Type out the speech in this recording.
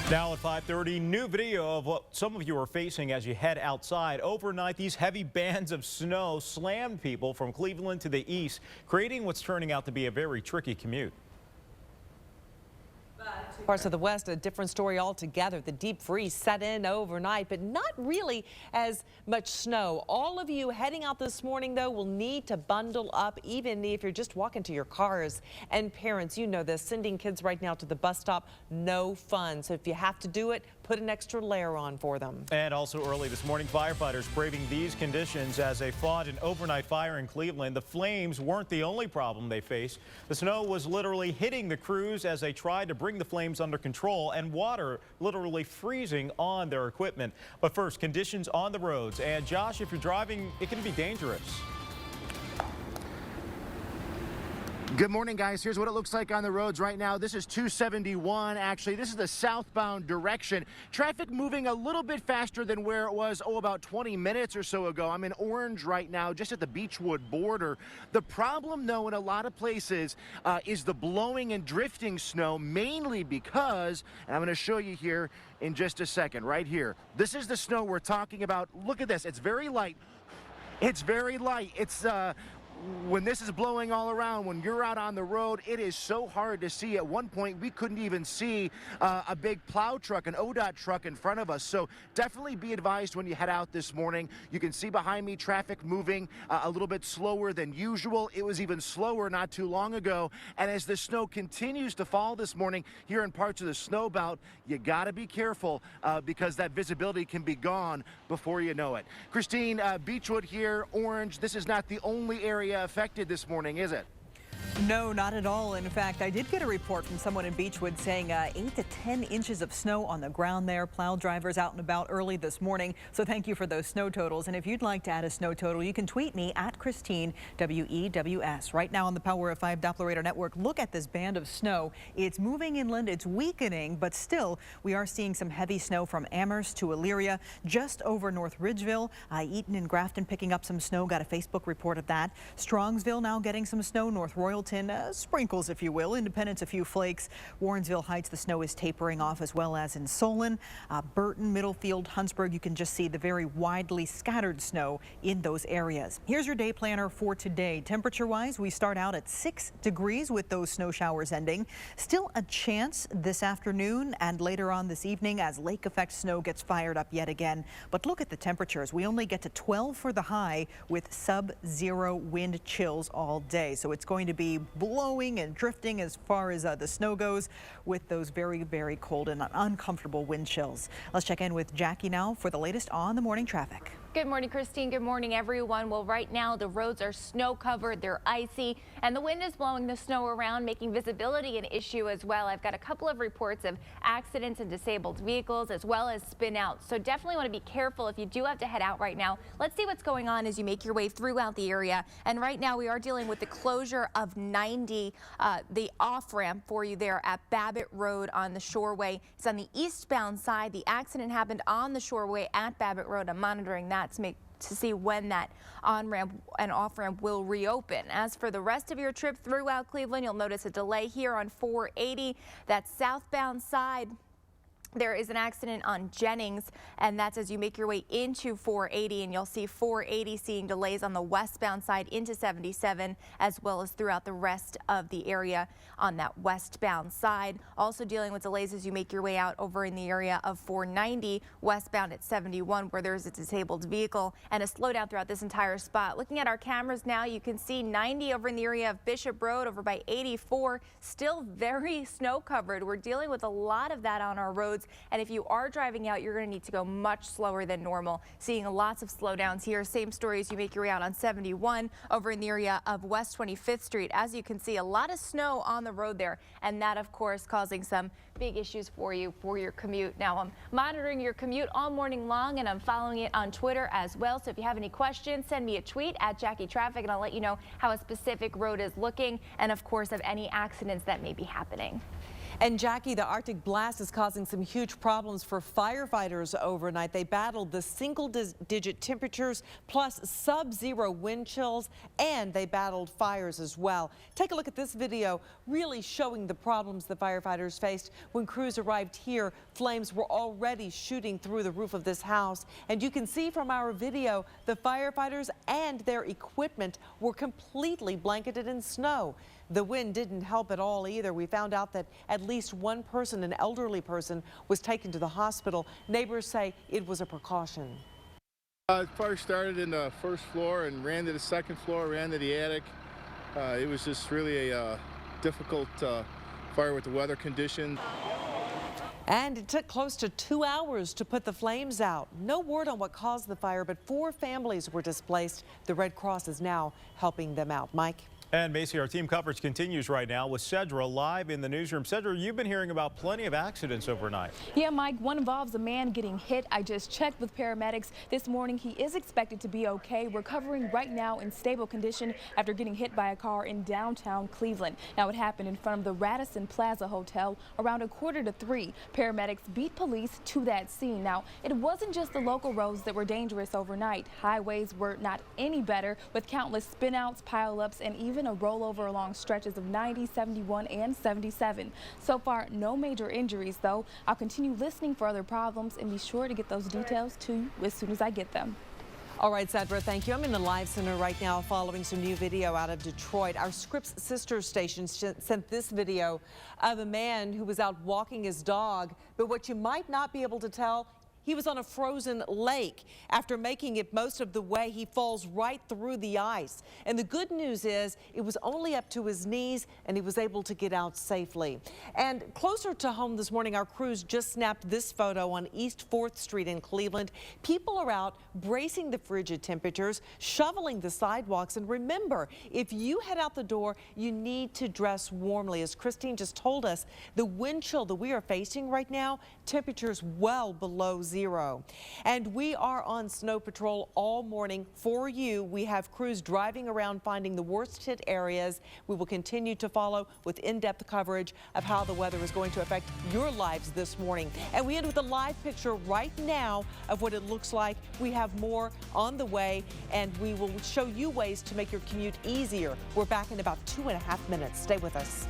Now at 5:30, new video of what some of you are facing as you head outside. Overnight, these heavy bands of snow slammed people from Cleveland to the east, creating what's turning out to be a very tricky commute. Parts of the west, a different story altogether. The deep freeze set in overnight, but not really as much snow. All of you heading out this morning, though, will need to bundle up, even if you're just walking to your cars. And parents, you know this, sending kids right now to the bus stop, no fun. So if you have to do it, put an extra layer on for them. And also early this morning, firefighters braving these conditions as they fought an overnight fire in Cleveland. The flames weren't the only problem they faced. The snow was literally hitting the crews as they tried to bring the flames under control, and water literally freezing on their equipment. But first, conditions on the roads. And Josh, if you're driving, it can be dangerous. Good morning, guys. Here's what it looks like on the roads right now. This is 271. Actually, this is the southbound direction. Traffic moving a little bit faster than where it was, about 20 minutes or so ago. I'm in Orange right now, just at the Beechwood border. The problem, though, in a lot of places is the blowing and drifting snow, mainly because, and I'm going to show you here in just a second, right here. This is the snow we're talking about. Look at this. It's very light. It's very light. It's when this is blowing all around, when you're out on the road, it is so hard to see. At one point, we couldn't even see a big plow truck, an ODOT truck in front of us. So definitely be advised when you head out this morning. You can see behind me traffic moving a little bit slower than usual. It was even slower not too long ago. And as the snow continues to fall this morning here in parts of the snow belt, you got to be careful because that visibility can be gone before you know it. Christine, Beechwood here, Orange. This is not the only area affected this morning, is it? No, not at all. In fact, I did get a report from someone in Beechwood saying 8 to 10 inches of snow on the ground there. Plow drivers out and about early this morning. So thank you for those snow totals. And if you'd like to add a snow total, you can tweet me at Christine WEWS. Right now on the Power of 5 Doppler Radar Network, look at this band of snow. It's moving inland, it's weakening, but still we are seeing some heavy snow from Amherst to Elyria, just over North Ridgeville. Eaton and Grafton picking up some snow. Got a Facebook report of that. Strongsville now getting some snow. North Royalton, sprinkles, if you will. Independence, a few flakes. Warrensville Heights, the snow is tapering off, as well as in Solon. Burton, Middlefield, Huntsburg, you can just see the very widely scattered snow in those areas. Here's your day planner for today. Temperature-wise, we start out at 6 degrees with those snow showers ending. Still a chance this afternoon and later on this evening as lake effect snow gets fired up yet again. But look at the temperatures. We only get to 12 for the high with sub-zero wind chills all day. So it's going to be blowing and drifting as far as the snow goes, with those very, very cold and uncomfortable wind chills. Let's check in with Jackie now for the latest on the morning traffic. Good morning, Christine. Good morning, everyone. Well, right now the roads are snow covered, they're icy, and the wind is blowing the snow around, making visibility an issue as well. I've got a couple of reports of accidents and disabled vehicles as well as spin outs. So definitely want to be careful if you do have to head out right now. Let's see what's going on as you make your way throughout the area. And right now we are dealing with the closure of 90, the off ramp for you there at Babbitt Road on the Shoreway. It's on the eastbound side. The accident happened on the Shoreway at Babbitt Road. I'm monitoring that to see when that on-ramp and off-ramp will reopen. As for the rest of your trip throughout Cleveland, you'll notice a delay here on 480. That southbound side. There is an accident on Jennings, and that's as you make your way into 480, and you'll see 480 seeing delays on the westbound side into 77, as well as throughout the rest of the area on that westbound side. Also dealing with delays as you make your way out over in the area of 490 westbound at 71, where there's a disabled vehicle and a slowdown throughout this entire spot. Looking at our cameras now, you can see 90 over in the area of Bishop Road over by 84, still very snow covered. We're dealing with a lot of that on our roads. And if you are driving out, you're going to need to go much slower than normal. Seeing lots of slowdowns here. Same story as you make your way out on 71 over in the area of West 25th Street. As you can see, a lot of snow on the road there, and that of course causing some big issues for you for your commute. Now I'm monitoring your commute all morning long, and I'm following it on Twitter as well. So if you have any questions, send me a tweet at Jackie Traffic, and I'll let you know how a specific road is looking, and of course of any accidents that may be happening. And Jackie, the Arctic blast is causing some huge problems for firefighters overnight. They battled the single-digit temperatures plus sub-zero wind chills, and they battled fires as well. Take a look at this video, really showing the problems the firefighters faced. When crews arrived here, flames were already shooting through the roof of this house. And you can see from our video, the firefighters and their equipment were completely blanketed in snow. The wind didn't help at all either. We found out that at least one person, an elderly person, was taken to the hospital. Neighbors say it was a precaution. The fire started in the first floor and ran to the second floor, ran to the attic. It was just really a difficult fire with the weather conditions. And it took close to 2 hours to put the flames out. No word on what caused the fire, but 4 families were displaced. The Red Cross is now helping them out. Mike? And Macy, our team coverage continues right now with Cedra live in the newsroom. Cedra, you've been hearing about plenty of accidents overnight. Yeah, Mike, one involves a man getting hit. I just checked with paramedics this morning. He is expected to be okay, recovering right now in stable condition after getting hit by a car in downtown Cleveland. Now, it happened in front of the Radisson Plaza Hotel around 2:45. Paramedics beat police to that scene. Now, it wasn't just the local roads that were dangerous overnight. Highways were not any better, with countless spinouts, pileups, and even a rollover along stretches of 90, 71, and 77. So far, no major injuries, though. I'll continue listening for other problems and be sure to get those details to you as soon as I get them. All right, Cedra, thank you. I'm in the live center right now following some new video out of Detroit. Our Scripps sister station sent this video of a man who was out walking his dog, but what you might not be able to tell, he was on a frozen lake. After making it most of the way, he falls right through the ice. And the good news is it was only up to his knees and he was able to get out safely. And closer to home this morning, our crews just snapped this photo on East 4th Street in Cleveland. People are out bracing the frigid temperatures, shoveling the sidewalks. And remember, if you head out the door, you need to dress warmly. As Christine just told us, the wind chill that we are facing right now, temperatures well below zero. And we are on snow patrol all morning for you. We have crews driving around finding the worst hit areas. We will continue to follow with in-depth coverage of how the weather is going to affect your lives this morning. And we end with a live picture right now of what it looks like. We have more on the way, and we will show you ways to make your commute easier. We're back in about 2.5 minutes. Stay with us.